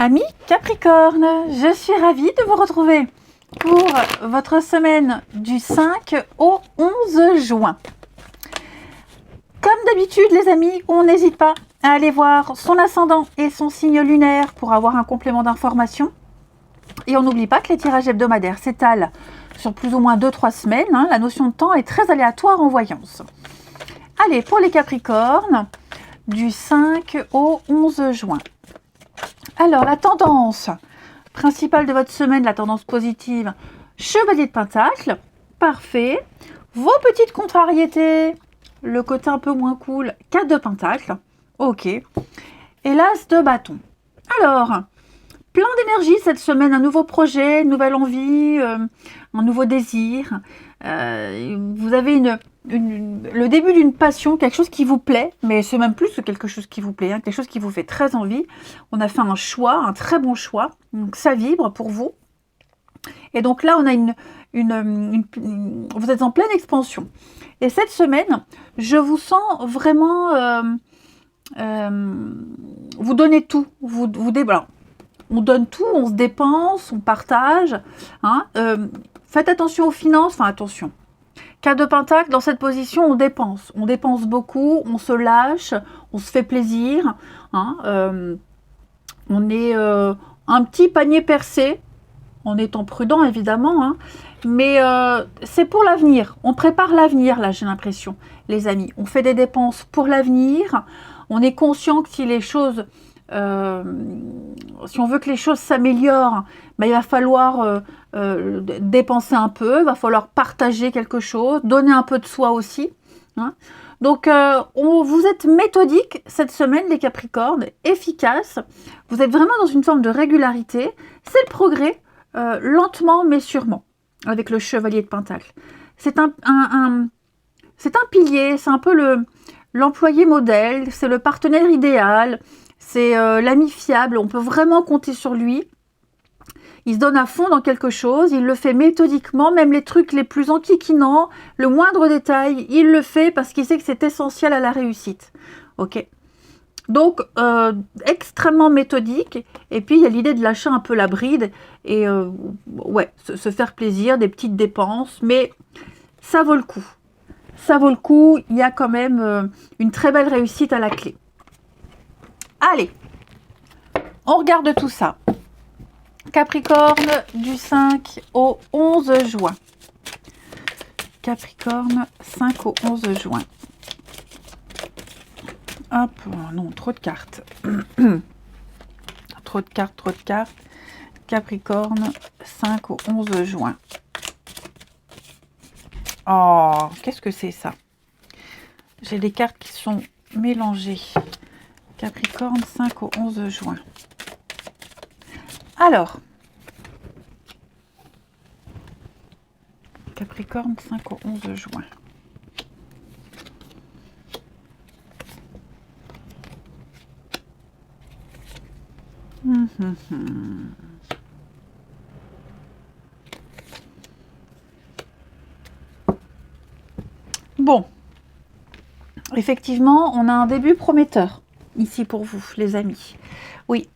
Amis Capricorne, je suis ravie de vous retrouver pour votre semaine du 5 au 11 juin. Comme d'habitude les amis, on n'hésite pas à aller voir son ascendant et son signe lunaire pour avoir un complément d'information. Et on n'oublie pas que les tirages hebdomadaires s'étalent sur plus ou moins 2-3 semaines. La notion de temps est très aléatoire en voyance. Allez, pour les Capricornes, du 5 au 11 juin. Alors, la tendance principale de votre semaine, la tendance positive, Chevalier de Pentacle, parfait. Vos petites contrariétés, le côté un peu moins cool, 4 de Pentacle, ok. Et l'As de Bâton. Alors, plein d'énergie cette semaine, un nouveau projet, une nouvelle envie, un nouveau désir. Vous avez le début d'une passion, quelque chose qui vous plaît, mais c'est même plus que quelque chose qui vous plaît, quelque chose qui vous fait très envie. On a fait un choix, un très bon choix, donc ça vibre pour vous. Et donc là, on a vous êtes en pleine expansion. Et cette semaine, je vous sens vraiment, vous donnez tout, on donne tout, on se dépense, on partage. Faites attention aux finances, enfin attention. 4 de Pentacle, dans cette position, on dépense. On dépense beaucoup, on se lâche, on se fait plaisir. On est un petit panier percé, en étant prudent évidemment. Mais c'est pour l'avenir. On prépare l'avenir, là, j'ai l'impression, les amis. On fait des dépenses pour l'avenir. On est conscient que si les choses... si on veut que les choses s'améliorent, il va falloir dépenser un peu, il va falloir partager quelque chose, donner un peu de soi aussi. Donc, vous êtes méthodique cette semaine, les Capricornes, efficace. Vous êtes vraiment dans une forme de régularité. C'est le progrès, lentement mais sûrement, avec le Chevalier de Pentacle. C'est un pilier, c'est un peu l'employé modèle, c'est le partenaire idéal. C'est l'ami fiable, on peut vraiment compter sur lui. Il se donne à fond dans quelque chose, il le fait méthodiquement, même les trucs les plus enquiquinants, le moindre détail, il le fait parce qu'il sait que c'est essentiel à la réussite. Ok. Donc, extrêmement méthodique. Et puis, il y a l'idée de lâcher un peu la bride et se faire plaisir, des petites dépenses, mais ça vaut le coup. Ça vaut le coup, il y a quand même une très belle réussite à la clé. Allez, on regarde tout ça. Capricorne du 5 au 11 juin. Capricorne, 5 au 11 juin. Hop, non, trop de cartes. Trop de cartes. Capricorne, 5 au 11 juin. Oh, qu'est-ce que c'est ça? J'ai des cartes qui sont mélangées. Capricorne, 5 au 11 juin. Alors, Capricorne, 5 au 11 juin. Bon, effectivement, on a un début prometteur ici pour vous, les amis. Oui,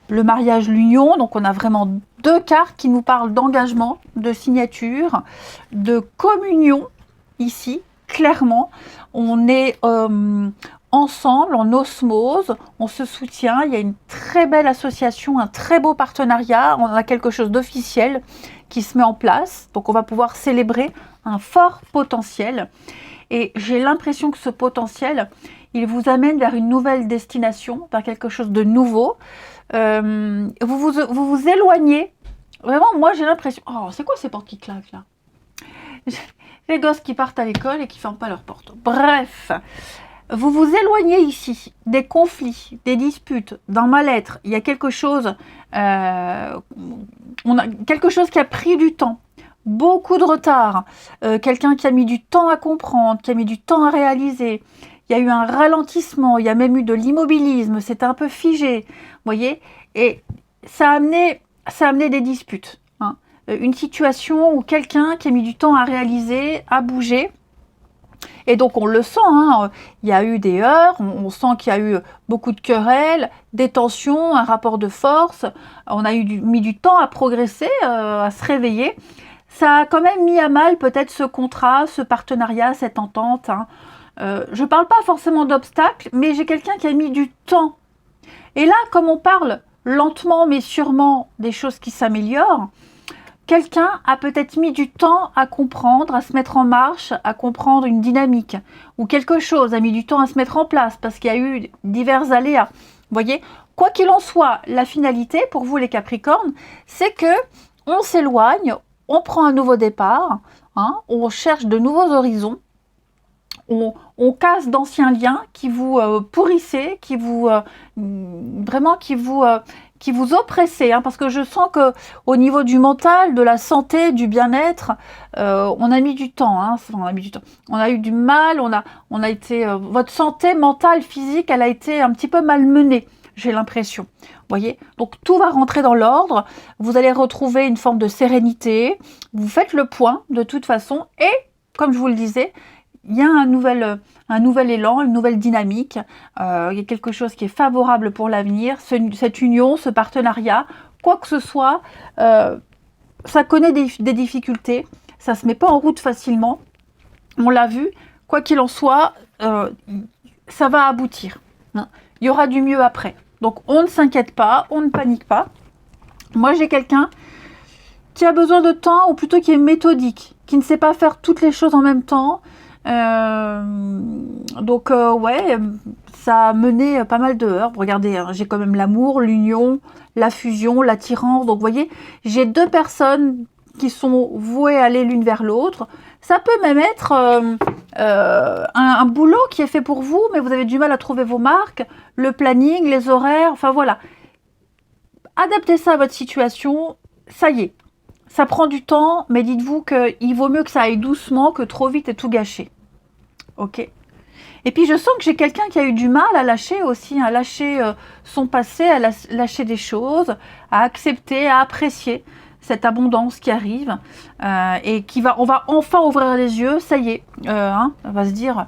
le mariage, l'union, donc on a vraiment deux cartes qui nous parlent d'engagement, de signature, de communion, ici, clairement. On est ensemble, en osmose, on se soutient, il y a une très belle association, un très beau partenariat, on a quelque chose d'officiel qui se met en place, donc on va pouvoir célébrer un fort potentiel. Et j'ai l'impression que ce potentiel, il vous amène vers une nouvelle destination, vers quelque chose de nouveau. Vous vous éloignez. Vraiment, moi j'ai l'impression... Oh, c'est quoi ces portes qui claquent là? Les gosses qui partent à l'école et qui ne ferment pas leurs portes. Bref, vous vous éloignez ici des conflits, des disputes, d'un mal-être. Il y a quelque chose... on a quelque chose qui a pris du temps. Beaucoup de retard. Quelqu'un qui a mis du temps à comprendre, qui a mis du temps à réaliser. Il y a eu un ralentissement, il y a même eu de l'immobilisme, c'était un peu figé, vous voyez. Et ça a amené des disputes. Une situation où quelqu'un qui a mis du temps à réaliser, à bouger, Et donc on le sent, hein, il y a eu des heurts, on sent qu'il y a eu beaucoup de querelles, des tensions, un rapport de force, on a mis du temps à progresser, à se réveiller. Ça a quand même mis à mal peut-être ce contrat, ce partenariat, cette entente, hein. Je ne parle pas forcément d'obstacles, mais j'ai quelqu'un qui a mis du temps. Et là, comme on parle lentement mais sûrement des choses qui s'améliorent, quelqu'un a peut-être mis du temps à comprendre, à se mettre en marche, à comprendre une dynamique. Ou quelque chose a mis du temps à se mettre en place parce qu'il y a eu divers aléas. Vous voyez, quoi qu'il en soit, la finalité pour vous les Capricornes, c'est que on s'éloigne, on prend un nouveau départ, hein, on cherche de nouveaux horizons. On casse d'anciens liens qui vous pourrissaient, qui vous vraiment qui vous oppressaient, hein, parce que je sens que au niveau du mental, de la santé, du bien-être, on a mis du temps, hein, on a mis du temps. On a eu du mal, on a été votre santé mentale, physique, elle a été un petit peu malmenée, j'ai l'impression. Voyez, donc tout va rentrer dans l'ordre. Vous allez retrouver une forme de sérénité. Vous faites le point de toute façon, et comme je vous le disais, il y a un nouvel élan, une nouvelle dynamique, il y a quelque chose qui est favorable pour l'avenir, cette union, ce partenariat, quoi que ce soit, ça connaît des difficultés, ça ne se met pas en route facilement, on l'a vu, quoi qu'il en soit, ça va aboutir, hein. Il y aura du mieux après, donc on ne s'inquiète pas, on ne panique pas. Moi j'ai quelqu'un qui a besoin de temps, ou plutôt qui est méthodique, qui ne sait pas faire toutes les choses en même temps. Donc ouais, ça a mené pas mal de heures. Regardez, hein, j'ai quand même l'amour, l'union, la fusion, l'attirance. Donc vous voyez, j'ai deux personnes qui sont vouées à aller l'une vers l'autre. Ça peut même être un boulot qui est fait pour vous, mais vous avez du mal à trouver vos marques, le planning, les horaires, enfin voilà. Adaptez ça à votre situation, ça y est. Ça prend du temps, mais dites-vous qu'il vaut mieux que ça aille doucement que trop vite et tout gâcher. Ok. Et puis je sens que j'ai quelqu'un qui a eu du mal à lâcher aussi, à lâcher son passé, à lâcher des choses, à accepter, à apprécier cette abondance qui arrive et on va enfin ouvrir les yeux, ça y est, hein, on va se dire,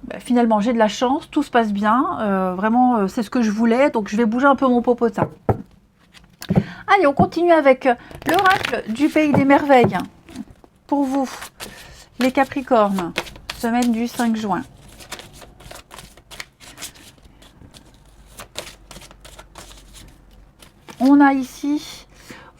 bah, finalement j'ai de la chance, tout se passe bien, vraiment c'est ce que je voulais, donc je vais bouger un peu mon popotin. Allez, on continue avec l'oracle du pays des merveilles. Pour vous, les Capricornes, semaine du 5 juin. On a ici,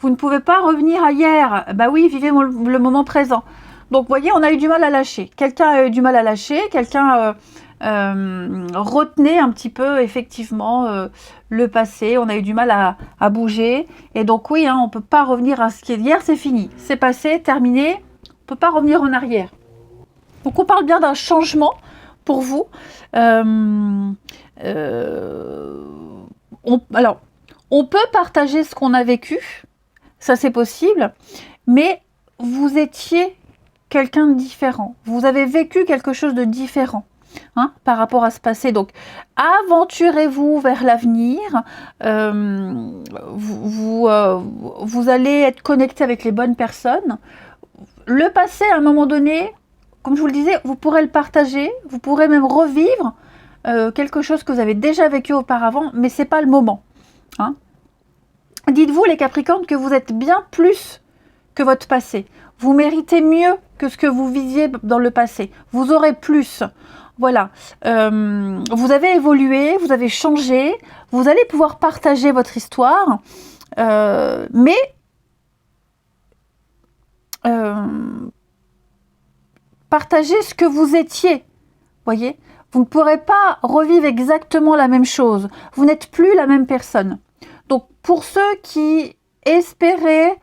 vous ne pouvez pas revenir à hier. Bah oui, vivez le moment présent. Donc, vous voyez, on a eu du mal à lâcher. Quelqu'un a eu du mal à lâcher, quelqu'un retenait un petit peu, effectivement, le passé. On a eu du mal à bouger. Et donc, oui, hein, on ne peut pas revenir à ce qui est hier, c'est fini. C'est passé, terminé. On ne peut pas revenir en arrière. Donc, on parle bien d'un changement pour vous. Alors, on peut partager ce qu'on a vécu, ça c'est possible, mais vous étiez quelqu'un de différent. Vous avez vécu quelque chose de différent, hein, par rapport à ce passé. Donc, aventurez-vous vers l'avenir. Vous allez être connecté avec les bonnes personnes. Le passé, à un moment donné, comme je vous le disais, vous pourrez le partager. Vous pourrez même revivre quelque chose que vous avez déjà vécu auparavant, mais ce n'est pas le moment. Hein. Dites-vous, les Capricornes, que vous êtes bien plus que votre passé. Vous méritez mieux que ce que vous visiez dans le passé. Vous aurez plus. Voilà. Vous avez évolué, vous avez changé. Vous allez pouvoir partager votre histoire. Mais partagez ce que vous étiez. Voyez ? Vous ne pourrez pas revivre exactement la même chose. Vous n'êtes plus la même personne. Donc, pour ceux qui espéraient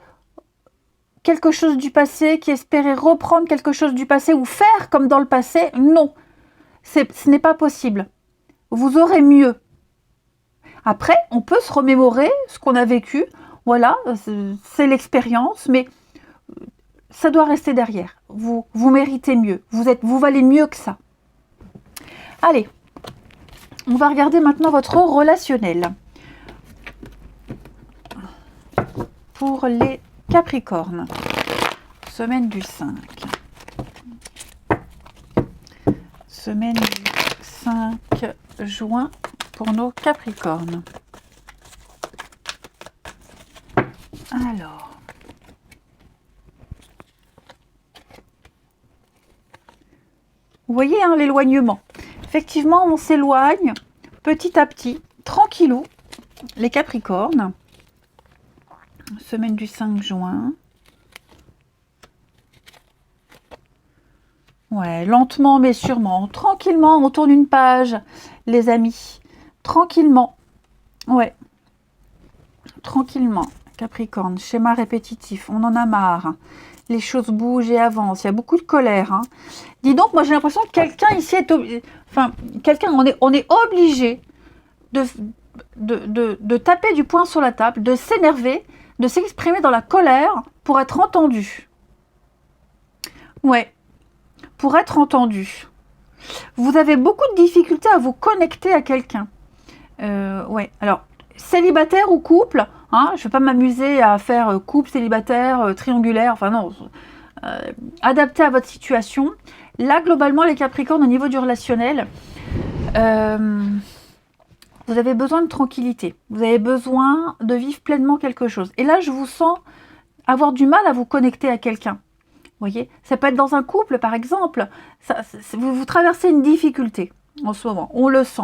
quelque chose du passé, qui espéraient reprendre quelque chose du passé ou faire comme dans le passé, non, ce n'est pas possible. Vous aurez mieux. Après, on peut se remémorer ce qu'on a vécu. Voilà, c'est l'expérience, mais ça doit rester derrière. Vous méritez mieux. Vous valez mieux que ça. Allez, on va regarder maintenant votre relationnel. Pour les Capricornes, semaine du 5. semaine du 5 juin pour nos Capricornes. Alors, vous voyez hein, l'éloignement. Effectivement, on s'éloigne petit à petit, tranquillou, les Capricornes. Semaine du 5 juin. Ouais, lentement mais sûrement. Tranquillement, on tourne une page, les amis. Tranquillement. Ouais. Tranquillement. Capricorne, schéma répétitif. On en a marre. Les choses bougent et avancent. Il y a beaucoup de colère. Hein. Dis donc, moi j'ai l'impression que quelqu'un ici est... Enfin, quelqu'un, on est obligé de taper du poing sur la table, de s'énerver, de s'exprimer dans la colère pour être entendu. Ouais. Pour être entendu. Vous avez beaucoup de difficultés à vous connecter à quelqu'un. Ouais, alors, célibataire ou couple, hein, je ne vais pas m'amuser à faire couple, célibataire, triangulaire, enfin non, adapté à votre situation. Là, globalement, les Capricornes, au niveau du relationnel, vous avez besoin de tranquillité. Vous avez besoin de vivre pleinement quelque chose. Et là, je vous sens avoir du mal à vous connecter à quelqu'un. Vous voyez, ça peut être dans un couple, par exemple. Vous traversez une difficulté en ce moment. On le sent.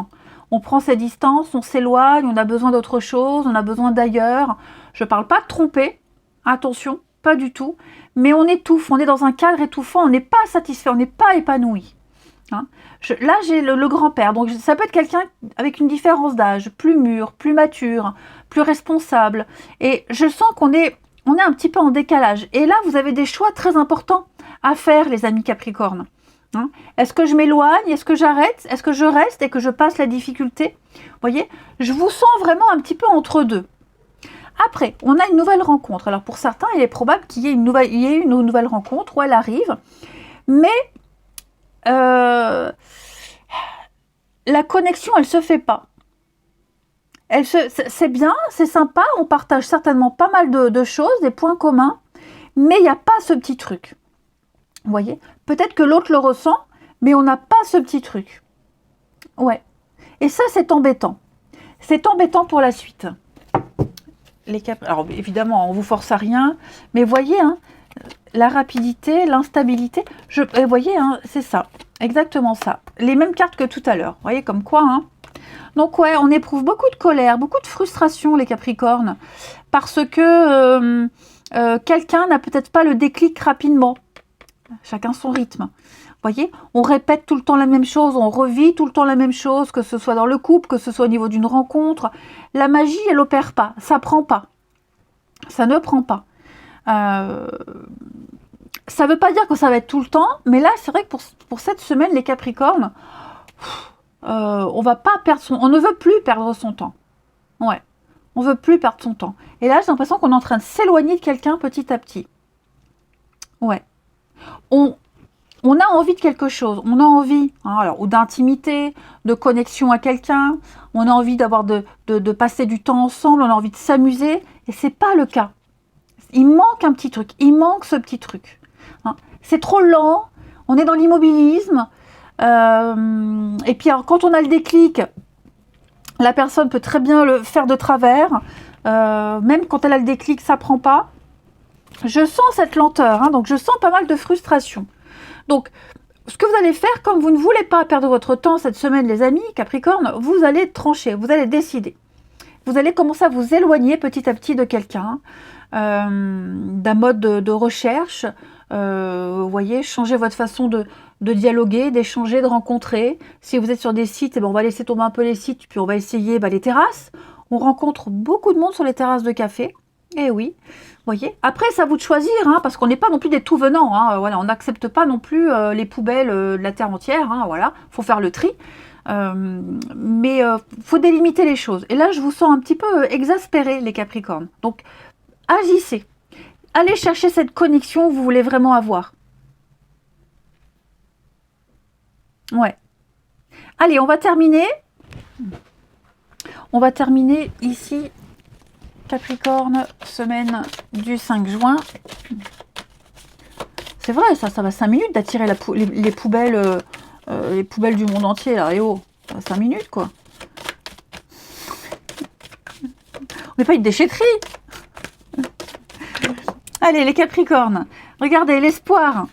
On prend ses distances, on s'éloigne, on a besoin d'autre chose, on a besoin d'ailleurs. Je ne parle pas de tromper. Attention, pas du tout. Mais on étouffe, on est dans un cadre étouffant, on n'est pas satisfait, on n'est pas épanoui. Hein, là, j'ai le grand-père. Donc, ça peut être quelqu'un avec une différence d'âge, plus mûr, plus mature, plus responsable. Et je sens qu'on est un petit peu en décalage. Et là, vous avez des choix très importants à faire, les amis Capricornes. Hein, est-ce que je m'éloigne? Est-ce que j'arrête? Est-ce que je reste et que je passe la difficulté? Vous voyez, je vous sens vraiment un petit peu entre deux. Après, on a une nouvelle rencontre. Alors, pour certains, il est probable qu'il y ait une nouvelle rencontre où elle arrive. Mais la connexion, elle ne se fait pas. C'est bien, c'est sympa, on partage certainement pas mal de choses, des points communs, mais il n'y a pas ce petit truc. Vous voyez? Peut-être que l'autre le ressent, mais on n'a pas ce petit truc. Ouais. Et ça, c'est embêtant. C'est embêtant pour la suite. Alors, évidemment, on ne vous force à rien, mais voyez, hein, la rapidité, l'instabilité, vous voyez, hein, c'est ça, exactement ça. Les mêmes cartes que tout à l'heure, vous voyez, comme quoi, hein. Donc ouais, on éprouve beaucoup de colère, beaucoup de frustration, les Capricornes, parce que quelqu'un n'a peut-être pas le déclic rapidement. Chacun son rythme. Vous voyez, on répète tout le temps la même chose, on revit tout le temps la même chose, que ce soit dans le couple, que ce soit au niveau d'une rencontre. La magie, elle n'opère pas, ça prend pas. Ça ne prend pas. Ça ne veut pas dire que ça va être tout le temps, mais là, c'est vrai que pour cette semaine, les Capricornes... on ne veut plus perdre son temps. Ouais, on veut plus perdre son temps. Et là, j'ai l'impression qu'on est en train de s'éloigner de quelqu'un petit à petit. Ouais. On a envie de quelque chose. On a envie, hein, alors, ou d'intimité, de connexion à quelqu'un. On a envie de passer du temps ensemble. On a envie de s'amuser. Et c'est pas le cas. Il manque un petit truc. Il manque ce petit truc. Hein. C'est trop lent. On est dans l'immobilisme. Et puis alors, quand on a le déclic, la personne peut très bien le faire de travers, même quand elle a le déclic, ça prend pas. Je sens cette lenteur, hein, donc je sens pas mal de frustration. Donc, ce que vous allez faire, comme vous ne voulez pas perdre votre temps cette semaine, les amis Capricorne, vous allez trancher, vous allez décider. Vous allez commencer à vous éloigner petit à petit de quelqu'un, d'un mode de recherche. Vous voyez, changer votre façon de dialoguer, d'échanger, de rencontrer. Si vous êtes sur des sites, on va laisser tomber un peu les sites, puis on va essayer les terrasses. On rencontre beaucoup de monde sur les terrasses de café. Eh oui, vous voyez. Après, c'est à vous de choisir, hein, parce qu'on n'est pas non plus des tout venants. Hein, voilà, on n'accepte pas non plus les poubelles de la terre entière. Hein, voilà, faut faire le tri. Mais faut délimiter les choses. Et là, je vous sens un petit peu exaspérés, les Capricornes. Donc, agissez. Allez chercher cette connexion que vous voulez vraiment avoir. Ouais. Allez, on va terminer. On va terminer ici, Capricorne, semaine du 5 juin. C'est vrai, ça va 5 minutes d'attirer les poubelles les poubelles du monde entier, là, et oh, 5 minutes, quoi. On n'est pas une déchetterie. Allez, les Capricornes, regardez, l'espoir.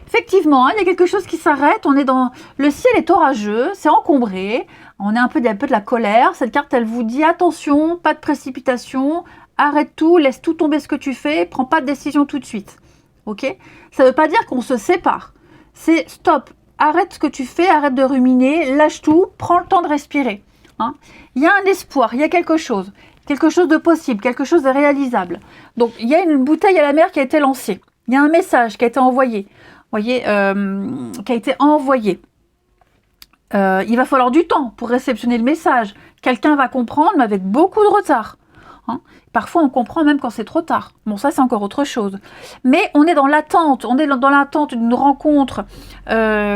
Effectivement, hein, il y a quelque chose qui s'arrête, on est dans... Le ciel est orageux, c'est encombré, on est un peu de la colère. Cette carte, elle vous dit, attention, pas de précipitation, arrête tout, laisse tout tomber ce que tu fais, prends pas de décision tout de suite. Ok? Ça ne veut pas dire qu'on se sépare. C'est stop, arrête ce que tu fais, arrête de ruminer, lâche tout, prends le temps de respirer. Hein? Il y a un espoir, il y a quelque chose de possible, quelque chose de réalisable. Donc, il y a une bouteille à la mer qui a été lancée. Il y a un message qui a été envoyé. Vous voyez, qui a été envoyé. Il va falloir du temps pour réceptionner le message. Quelqu'un va comprendre, mais avec beaucoup de retard. Hein. Parfois, on comprend même quand c'est trop tard. Bon, ça, c'est encore autre chose. Mais on est dans l'attente. On est dans l'attente d'une rencontre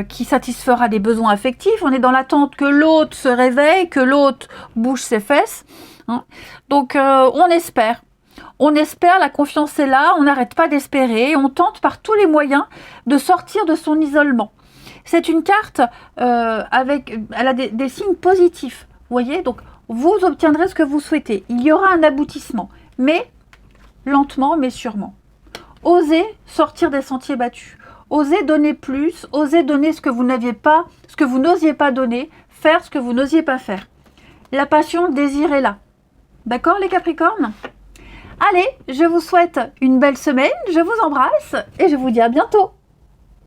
qui satisfera des besoins affectifs. On est dans l'attente que l'autre se réveille, que l'autre bouge ses fesses. Hein. Donc, on espère. On espère, la confiance est là, on n'arrête pas d'espérer, on tente par tous les moyens de sortir de son isolement. C'est une carte elle a des signes positifs, vous voyez, donc vous obtiendrez ce que vous souhaitez. Il y aura un aboutissement, mais lentement, mais sûrement. Osez sortir des sentiers battus, osez donner plus, osez donner ce que vous n'aviez pas, ce que vous n'osiez pas donner, faire ce que vous n'osiez pas faire. La passion, le désir est là. D'accord les Capricornes ? Allez, je vous souhaite une belle semaine, je vous embrasse et je vous dis à bientôt.